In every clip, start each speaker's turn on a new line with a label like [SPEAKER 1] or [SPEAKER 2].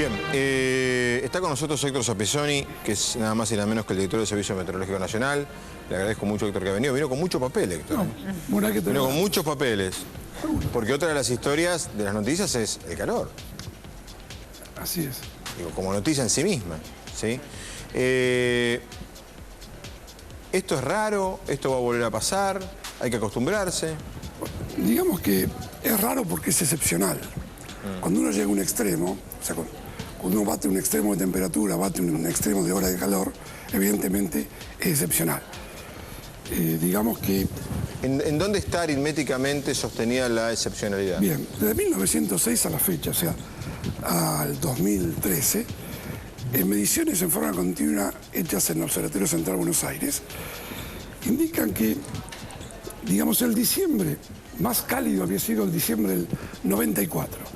[SPEAKER 1] Bien, está con nosotros Héctor Zappesoni, que es nada más y nada menos que el director del Servicio Meteorológico Nacional. Le agradezco mucho, Héctor, que ha venido. Vino con mucho papel, Héctor. Vino con muchos papeles. Porque otra de las historias de las noticias es el calor.
[SPEAKER 2] Así es.
[SPEAKER 1] Digo, como noticia en sí misma, ¿sí? ¿Esto es raro? ¿Esto va a volver a pasar? ¿Hay que acostumbrarse?
[SPEAKER 2] Digamos que es raro porque es excepcional. Cuando uno llega a un extremo, o sea, cuando uno bate un extremo de temperatura, bate un extremo de hora de calor, evidentemente es excepcional. Digamos que...
[SPEAKER 1] ¿En dónde está aritméticamente sostenida la excepcionalidad?
[SPEAKER 2] Bien, desde 1906 a la fecha, o sea, al 2013, en mediciones en forma continua hechas en el Observatorio Central de Buenos Aires, indican que, digamos, el diciembre más cálido había sido el diciembre del 94,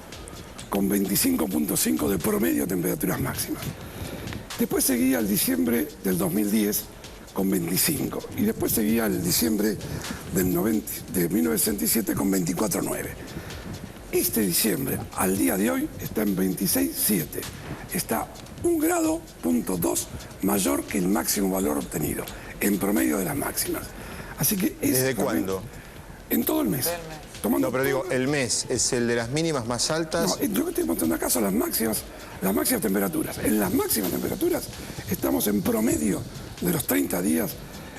[SPEAKER 2] con 25.5 de promedio de temperaturas máximas. Después seguía el diciembre del 2010 con 25 y después seguía el diciembre de 1967 con 24.9. Este diciembre, al día de hoy, está en 26.7. Está 1,2 grados mayor que el máximo valor obtenido, en promedio de las máximas. Así que es...
[SPEAKER 1] ¿Desde cuándo?
[SPEAKER 2] En todo el mes.
[SPEAKER 1] No, pero digo, el mes es el de las mínimas más altas.
[SPEAKER 2] No, yo estoy mostrando acá son las máximas temperaturas. En las máximas temperaturas estamos en promedio de los 30 días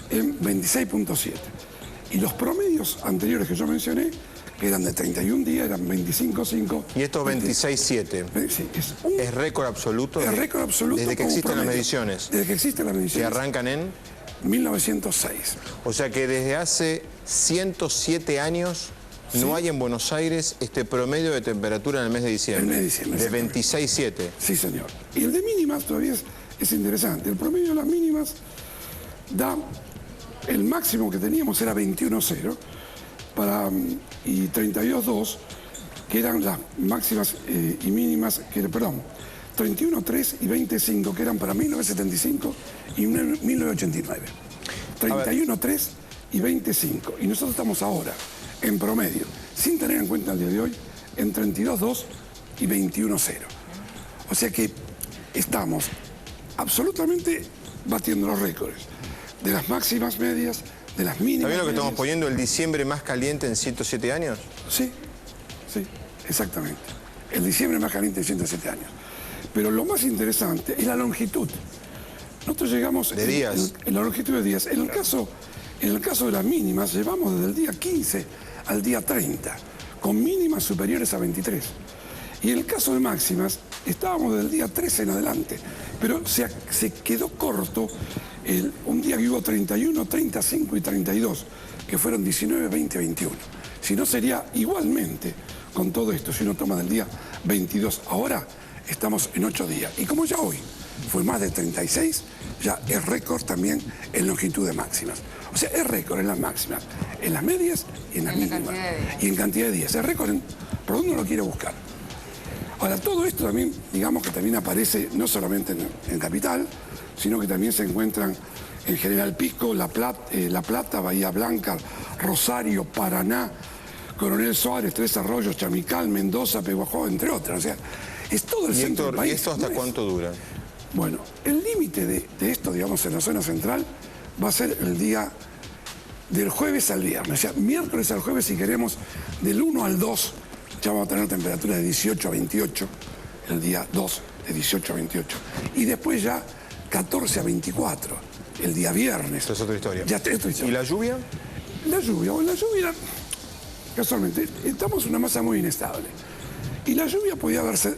[SPEAKER 2] en 26.7. Y los promedios anteriores que yo mencioné, que eran de 31 días, eran 25.5.
[SPEAKER 1] ¿Y estos 26.7?
[SPEAKER 2] Sí,
[SPEAKER 1] ¿Es récord absoluto?
[SPEAKER 2] Es récord absoluto.
[SPEAKER 1] Desde que existen las mediciones.
[SPEAKER 2] Desde que existen las mediciones.
[SPEAKER 1] ¿Que arrancan en?
[SPEAKER 2] 1906.
[SPEAKER 1] O sea que desde hace 107 años no hay en Buenos Aires este promedio de temperatura en el mes de diciembre.
[SPEAKER 2] El mes de diciembre.
[SPEAKER 1] De 26.7.
[SPEAKER 2] Sí, señor. Y el de mínimas todavía es interesante. El promedio de las mínimas da... El máximo que teníamos era 21.0 y 32.2, que eran las máximas y mínimas, perdón, 31.3 y 25, que eran para 1975 y 1989. 31.3 y 25. Y nosotros estamos ahora, en promedio, sin tener en cuenta el día de hoy, en 32.2 y 21.0. O sea que estamos absolutamente batiendo los récords de las máximas medias, de las mínimas.
[SPEAKER 1] ¿Está bien lo que
[SPEAKER 2] medias?
[SPEAKER 1] estamos poniendo el diciembre más caliente en 107 años?
[SPEAKER 2] Sí, sí, exactamente. El diciembre más caliente en 107 años. Pero lo más interesante es la longitud. Nosotros llegamos...
[SPEAKER 1] De días.
[SPEAKER 2] En la longitud de días. En el caso de las mínimas, llevamos desde el día 15 al día 30, con mínimas superiores a 23. Y en el caso de máximas, estábamos desde el día 13 en adelante. Pero se quedó corto un día que hubo 31, 35 y 32, que fueron 19, 20, 21. Si no, sería igualmente con todo esto, si uno toma del día 22. Ahora estamos en 8 días. Y como ya hoy fue más de 36, ya es récord también en longitud de máximas. O sea, es récord en las máximas, en las medias y en las mínimas. Y en cantidad de días. Es récord por donde uno lo quiere buscar. Ahora, todo esto también, digamos que también aparece no solamente en Capital, sino que también se encuentran en General Pico, La Plata, Bahía Blanca, Rosario, Paraná, Coronel Suárez, Tres Arroyos, Chamical, Mendoza, Pehuajó, entre otras. O sea, es todo el centro del país.
[SPEAKER 1] ¿Y esto hasta cuánto dura?
[SPEAKER 2] Bueno, el límite de esto, digamos, en la zona central, va a ser el día del jueves al viernes. O sea, miércoles al jueves, si queremos, del 1 al 2, ya vamos a tener temperaturas de 18 a 28, el día 2 de 18 a 28. Y después ya 14 a 24, el día viernes.
[SPEAKER 1] Esto es otra historia.
[SPEAKER 2] Ya es otra historia.
[SPEAKER 1] ¿Y la lluvia?
[SPEAKER 2] La lluvia, casualmente, estamos en una masa muy inestable. Y la lluvia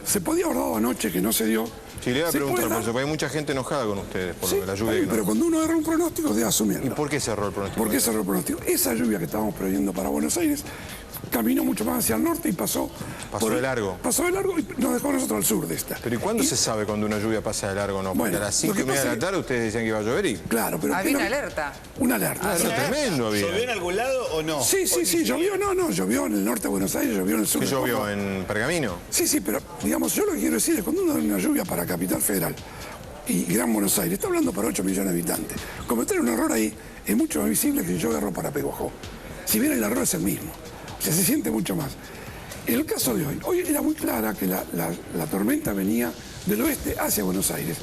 [SPEAKER 2] se podía haber dado anoche, que no se dio.
[SPEAKER 1] Sí, le iba a preguntar por eso, porque hay mucha gente enojada con ustedes por lo de la lluvia.
[SPEAKER 2] Pero cuando uno erra un pronóstico, debe asumirlo.
[SPEAKER 1] ¿Y por qué se erró el pronóstico?
[SPEAKER 2] ¿Por qué se erró el pronóstico? Esa lluvia que estábamos preveyendo para Buenos Aires caminó mucho más hacia el norte y pasó
[SPEAKER 1] de largo.
[SPEAKER 2] Pasó de largo y nos dejó a nosotros al sur de esta.
[SPEAKER 1] ¿Pero y cuándo se sabe cuando una lluvia pasa de largo o no? Porque
[SPEAKER 2] Bueno,
[SPEAKER 1] a las 5:30 de la tarde ustedes decían que iba a llover y...
[SPEAKER 2] Claro, pero...
[SPEAKER 3] Había una alerta.
[SPEAKER 2] Una alerta.
[SPEAKER 1] Eso tremendo había.
[SPEAKER 4] ¿Llovió en algún lado o no?
[SPEAKER 2] Sí, llovió, llovió en el norte de Buenos Aires, llovió en el sur.
[SPEAKER 1] ¿Qué llovió? ¿En Pergamino?
[SPEAKER 2] Sí, pero digamos, yo lo que quiero decir es cuando uno da una lluvia para Capital Federal y Gran Buenos Aires, está hablando para 8 millones de habitantes. Cometer un error ahí es mucho más visible que si yo agarro para Pehuajó. Si bien el error es el mismo, o sea, se siente mucho más. En el caso de hoy era muy clara que la tormenta venía del oeste hacia Buenos Aires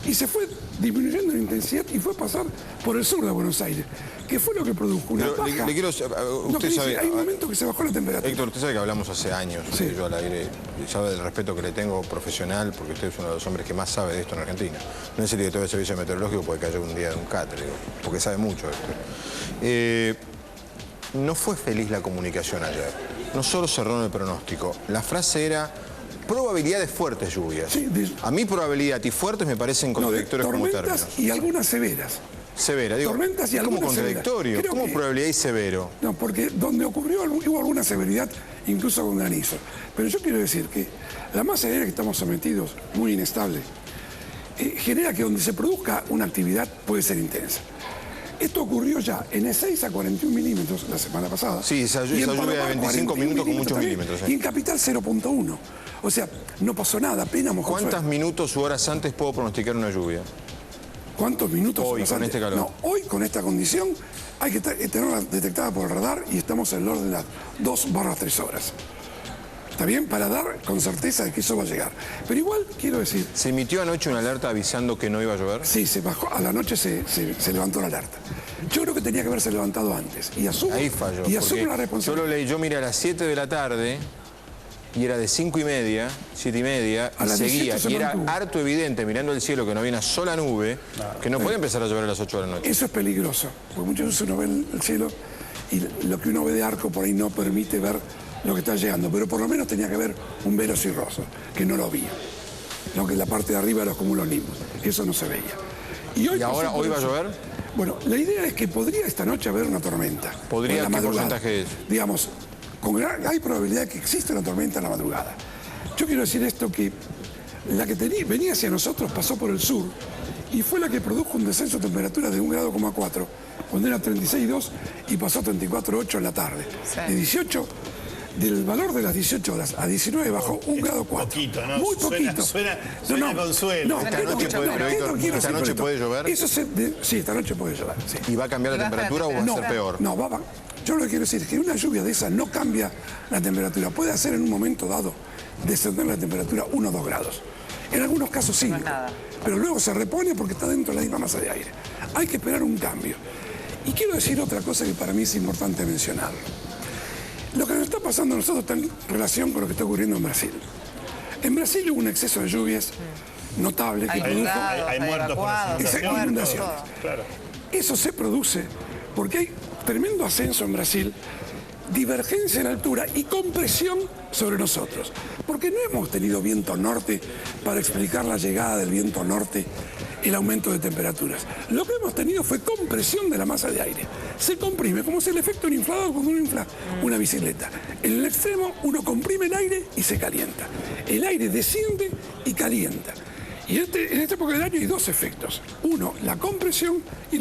[SPEAKER 2] y se fue disminuyendo en intensidad y fue a pasar por el sur de Buenos Aires, que fue lo que produjo una baja.
[SPEAKER 1] Usted sabe,
[SPEAKER 2] hay un momento que se bajó la temperatura.
[SPEAKER 1] Héctor, usted sabe que hablamos hace años,
[SPEAKER 2] sí.
[SPEAKER 1] Yo al aire, sabe del respeto que le tengo profesional, porque usted es uno de los hombres que más sabe de esto en Argentina. No es el director del servicio meteorológico porque cayó un día de un catre, porque sabe mucho de esto. No fue feliz la comunicación ayer. No solo cerró en el pronóstico. La frase era probabilidad de fuertes lluvias.
[SPEAKER 2] Sí,
[SPEAKER 1] a mí probabilidad y fuertes me parecen contradictorios como términos.
[SPEAKER 2] Tormentas y algunas severas.
[SPEAKER 1] Severa, digo,
[SPEAKER 2] tormentas y
[SPEAKER 1] como
[SPEAKER 2] algunas
[SPEAKER 1] contradictorio. ¿Cómo probabilidad y severo?
[SPEAKER 2] No, porque donde ocurrió hubo alguna severidad, incluso con granizo. Pero yo quiero decir que la masa de aire que estamos sometidos, muy inestable, genera que donde se produzca una actividad puede ser intensa. Esto ocurrió ya en Ezeiza 41 milímetros la semana pasada.
[SPEAKER 1] Sí, esa lluvia de 25 minutos con muchos milímetros.
[SPEAKER 2] Y en Capital 0.1. O sea, no pasó nada, apenas mojó.
[SPEAKER 1] ¿Cuántos minutos u horas antes puedo pronosticar una lluvia?
[SPEAKER 2] ¿Cuántos minutos?
[SPEAKER 1] Hoy, con este calor.
[SPEAKER 2] No, hoy con esta condición hay que tenerla detectada por el radar y estamos en el orden de las 2/3 horas. ¿Está bien? Para dar con certeza de que eso va a llegar. Pero igual, quiero decir...
[SPEAKER 1] ¿Se emitió anoche una alerta avisando que no iba a llover?
[SPEAKER 2] Sí, se bajó. A la noche se levantó la alerta. Yo creo que tenía que haberse levantado antes. Y asumo,
[SPEAKER 1] ahí falló.
[SPEAKER 2] Y asumo la responsabilidad.
[SPEAKER 1] Yo lo leí, yo miré a las 7 de la tarde... Y era de 5:30, 7:30, y seguía. Y era harto evidente, mirando el cielo, que no había una sola nube, que no puede empezar a llover a las 8 de la noche.
[SPEAKER 2] Eso es peligroso, porque muchas veces uno ve el cielo y lo que uno ve de arco por ahí no permite ver lo que está llegando. Pero por lo menos tenía que haber un velo cirroso, que no lo vi. Lo que la parte de arriba de los cumulonimbus, eso no se veía.
[SPEAKER 1] ¿Y ahora, hoy va a llover?
[SPEAKER 2] Bueno, la idea es que podría esta noche haber una tormenta.
[SPEAKER 1] ¿Podría? ¿Qué porcentaje es?
[SPEAKER 2] Digamos, hay probabilidad de que exista una tormenta en la madrugada. Yo quiero decir esto, que la que venía hacia nosotros pasó por el sur y fue la que produjo un descenso de temperatura de 1,4 grados, cuando era 36,2 y pasó a 34,8 en la tarde. Sí. De 18, del valor de las 18 horas a 19 bajó 1,4 grados.
[SPEAKER 3] Poquito, ¿no?
[SPEAKER 2] Muy poquito.
[SPEAKER 3] Suena consuelo.
[SPEAKER 2] No,
[SPEAKER 1] esta noche puede llover.
[SPEAKER 2] Sí, esta noche puede llover. Sí.
[SPEAKER 1] ¿Y va a cambiar la temperatura o va a ser peor?
[SPEAKER 2] No, yo lo que quiero decir es que una lluvia de esa no cambia la temperatura. Puede hacer en un momento dado descender la temperatura 1 o 2 grados. En algunos casos sí, pero luego se repone porque está dentro de la misma masa de aire. Hay que esperar un cambio. Y quiero decir otra cosa que para mí es importante mencionar. Lo que nos está pasando a nosotros está en relación con lo que está ocurriendo en Brasil. En Brasil hubo un exceso de lluvias notable que produjo...
[SPEAKER 3] Hay muertos por
[SPEAKER 2] inundaciones. Claro. Eso se produce porque hay tremendo ascenso en Brasil, divergencia en altura y compresión sobre nosotros. Porque no hemos tenido viento norte para explicar la llegada del viento norte, el aumento de temperaturas. Lo que hemos tenido fue compresión de la masa de aire. Se comprime, como es el efecto de un inflador cuando uno infla una bicicleta. En el extremo uno comprime el aire y se calienta. El aire desciende y calienta. Y en esta época del año hay dos efectos. Uno, la compresión y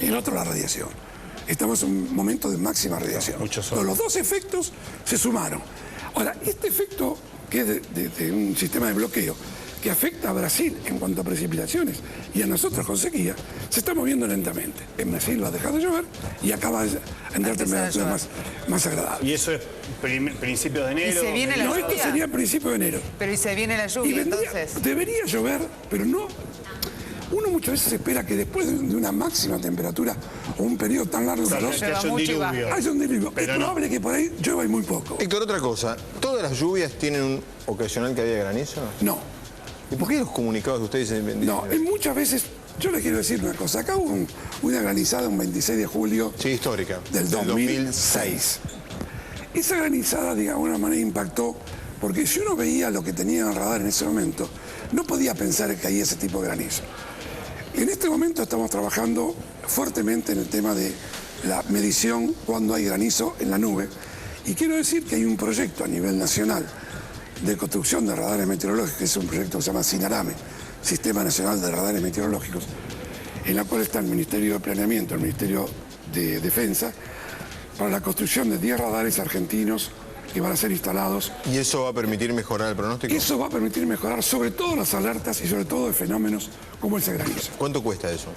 [SPEAKER 2] el otro, la radiación. Estamos en un momento de máxima radiación. Los dos efectos se sumaron. Ahora, este efecto, que es de un sistema de bloqueo, que afecta a Brasil en cuanto a precipitaciones y a nosotros con sequía, se está moviendo lentamente. En Brasil va a dejar de llover y acaba de entrar temperaturas más agradables.
[SPEAKER 3] ¿Y eso es principios de enero?
[SPEAKER 4] ¿Y se viene la lluvia?
[SPEAKER 2] Esto sería principio de enero.
[SPEAKER 4] Pero ¿y se viene la lluvia entonces?
[SPEAKER 2] Debería llover, pero no... Uno muchas veces espera que después de una máxima temperatura o un periodo tan largo de calor
[SPEAKER 3] haya un diluvio.
[SPEAKER 2] Es probable que por ahí llueva y muy poco.
[SPEAKER 1] Héctor, otra cosa. ¿Todas las lluvias tienen un ocasional que haya granizo?
[SPEAKER 2] No.
[SPEAKER 1] ¿Y por qué los comunicados de ustedes dicen?
[SPEAKER 2] No, muchas veces, yo les quiero decir una cosa. Acá hubo una granizada un 26 de julio.
[SPEAKER 1] Sí, histórica.
[SPEAKER 2] Del 2006. Esa granizada, de alguna manera, impactó, porque si uno veía lo que tenía en el radar en ese momento, no podía pensar que caía ese tipo de granizo. En este momento estamos trabajando fuertemente en el tema de la medición cuando hay granizo en la nube. Y quiero decir que hay un proyecto a nivel nacional de construcción de radares meteorológicos, que es un proyecto que se llama SINARAME, Sistema Nacional de Radares Meteorológicos, en la cual está el Ministerio de Planeamiento, el Ministerio de Defensa, para la construcción de 10 radares argentinos que van a ser instalados.
[SPEAKER 1] ¿Y eso va a permitir mejorar el pronóstico?
[SPEAKER 2] Eso va a permitir mejorar sobre todo las alertas y sobre todo de fenómenos como ese granizo.
[SPEAKER 1] ¿Cuánto cuesta eso?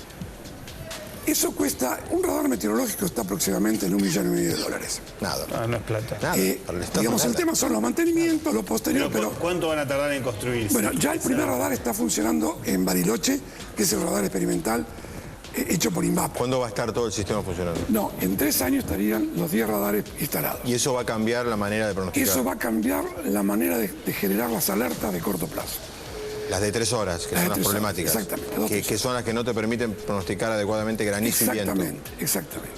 [SPEAKER 2] Eso cuesta, un radar meteorológico está aproximadamente en $1,5 millones.
[SPEAKER 1] Nada.
[SPEAKER 3] No es plata.
[SPEAKER 1] Nada. Para el Estado
[SPEAKER 2] Digamos,
[SPEAKER 1] nada.
[SPEAKER 2] el tema son los mantenimientos, lo posterior, pero...
[SPEAKER 3] ¿Cuánto van a tardar en construirse?
[SPEAKER 2] Bueno, ya el primer radar está funcionando en Bariloche, que es el radar experimental hecho por INVAP.
[SPEAKER 1] ¿Cuándo va a estar todo el sistema funcionando?
[SPEAKER 2] No, en 3 años estarían los 10 radares instalados.
[SPEAKER 1] ¿Y eso va a cambiar la manera de pronosticar?
[SPEAKER 2] Eso va a cambiar la manera de generar las alertas de corto plazo.
[SPEAKER 1] Las de 3 horas, que
[SPEAKER 2] Las
[SPEAKER 1] son
[SPEAKER 2] de
[SPEAKER 1] las
[SPEAKER 2] 3 horas,
[SPEAKER 1] problemáticas.
[SPEAKER 2] exactamente.
[SPEAKER 1] Que son las que no te permiten pronosticar adecuadamente granizo y viento.
[SPEAKER 2] Exactamente.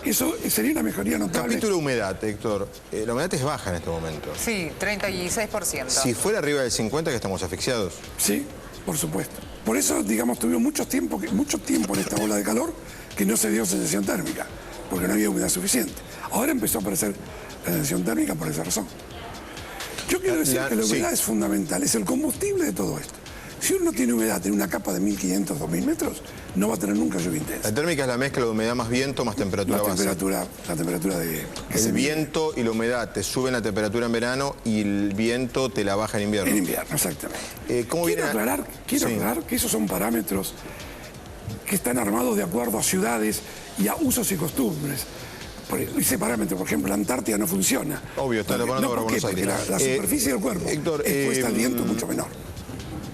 [SPEAKER 2] Eso sería una mejoría notable.
[SPEAKER 1] Capítulo humedad, Héctor. La humedad es baja en este momento.
[SPEAKER 4] Sí, 36%.
[SPEAKER 1] Si fuera arriba del 50, que estamos asfixiados.
[SPEAKER 2] Sí, por supuesto. Por eso, digamos, tuvimos mucho tiempo en esta ola de calor que no se dio sensación térmica, porque no había humedad suficiente. Ahora empezó a aparecer la sensación térmica por esa razón. Yo quiero decir que la humedad es fundamental, es el combustible de todo esto. Si uno tiene humedad en una capa de 1.500, 2.000 metros, no va a tener nunca lluvia intensa.
[SPEAKER 1] La térmica es la mezcla de humedad más viento más temperatura base.
[SPEAKER 2] La temperatura de...
[SPEAKER 1] El viento y la humedad te suben la temperatura en verano y el viento te la baja en invierno.
[SPEAKER 2] En invierno, exactamente.
[SPEAKER 1] Quiero
[SPEAKER 2] aclarar que esos son parámetros que están armados de acuerdo a ciudades y a usos y costumbres. Ese parámetro, por ejemplo, la Antártida no funciona.
[SPEAKER 1] Obvio, está hablando para Buenos Aires.
[SPEAKER 2] Porque la superficie del cuerpo expuesta al viento mucho menor.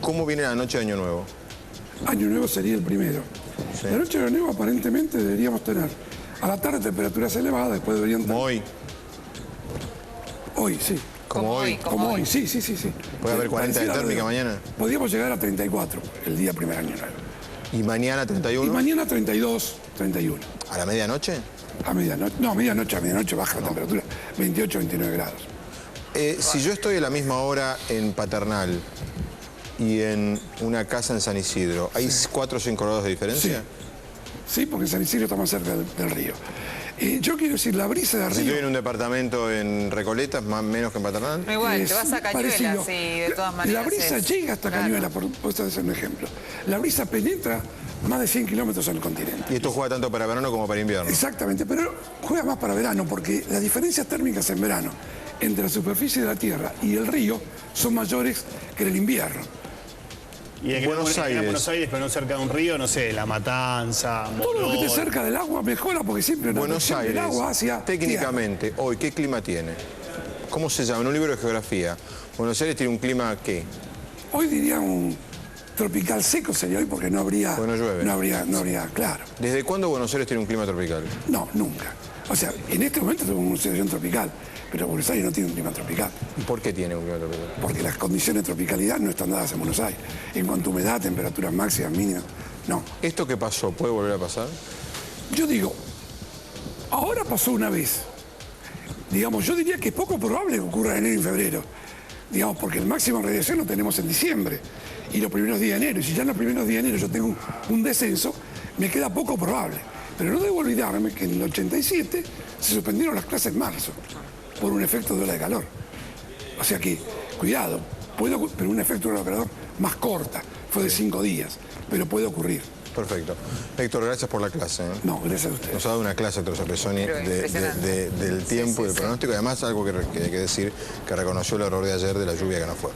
[SPEAKER 1] ¿Cómo viene la noche de Año Nuevo?
[SPEAKER 2] Año Nuevo sería el primero. Sí. La noche de Año Nuevo aparentemente deberíamos tener a la tarde temperaturas elevadas, después deberían tener...
[SPEAKER 1] Como hoy.
[SPEAKER 2] Hoy, sí.
[SPEAKER 1] Como hoy.
[SPEAKER 2] Como hoy, sí.
[SPEAKER 1] ¿Puede haber 40 de térmica mañana?
[SPEAKER 2] Podríamos llegar a 34 el día primer Año Nuevo.
[SPEAKER 1] ¿Y mañana 31?
[SPEAKER 2] Y mañana 32, 31.
[SPEAKER 1] ¿A la medianoche?
[SPEAKER 2] A medianoche. No, a medianoche baja la temperatura. 28, 29 grados.
[SPEAKER 1] Si yo estoy a la misma hora en Paternal y en una casa en San Isidro, ¿hay 4 o 5 grados de diferencia?
[SPEAKER 2] Sí, porque San Isidro está más cerca del río. Yo quiero decir, la brisa de arriba...
[SPEAKER 1] Si estoy en un departamento en Recoleta, más menos que en Paternal.
[SPEAKER 4] Igual, te vas a Cañuelas y de todas maneras...
[SPEAKER 2] La brisa llega hasta Cañuelas, por hacer un ejemplo. La brisa penetra más de 100 kilómetros en el continente.
[SPEAKER 1] Y esto juega tanto para verano como para invierno.
[SPEAKER 2] Exactamente, pero juega más para verano, porque las diferencias térmicas en verano entre la superficie de la Tierra y el río son mayores que en el invierno.
[SPEAKER 3] Y en Buenos Aires, pero no cerca de un río, no sé, La Matanza,
[SPEAKER 2] todo lo que esté cerca del agua mejora, porque siempre
[SPEAKER 1] Buenos Aires,
[SPEAKER 2] del agua hacia
[SPEAKER 1] técnicamente, hoy, ¿qué clima tiene? ¿Cómo se llama? En un libro de geografía, Buenos Aires tiene un clima ¿qué?
[SPEAKER 2] Hoy diría un tropical seco sería hoy, porque no habría...
[SPEAKER 1] Porque no llueve.
[SPEAKER 2] No habría, claro.
[SPEAKER 1] ¿Desde cuándo Buenos Aires tiene un clima tropical?
[SPEAKER 2] No, nunca. O sea, en este momento tenemos una situación tropical, pero Buenos Aires no tiene un clima tropical.
[SPEAKER 1] ¿Y por qué tiene un clima tropical?
[SPEAKER 2] Porque las condiciones de tropicalidad no están dadas en Buenos Aires. En cuanto a humedad, temperaturas máximas, mínimas, no.
[SPEAKER 1] ¿Esto que pasó puede volver a pasar?
[SPEAKER 2] Yo digo, ahora pasó una vez. Digamos, yo diría que es poco probable que ocurra en enero y febrero. Digamos, porque el máximo de radiación lo tenemos en diciembre y los primeros días de enero. Y si ya en los primeros días de enero yo tengo un descenso, me queda poco probable. Pero no debo olvidarme que en el 87 se suspendieron las clases en marzo por un efecto de ola de calor. O sea que, cuidado, pero un efecto de ola de calor más corta, fue de 5 días, pero puede ocurrir.
[SPEAKER 1] Perfecto. Héctor, gracias por la clase.
[SPEAKER 2] No, gracias a usted.
[SPEAKER 1] Nos ha dado una clase, Héctor Sapesoni, del tiempo y del pronóstico, y además algo que hay que decir, que reconoció el error de ayer de la lluvia que no fue.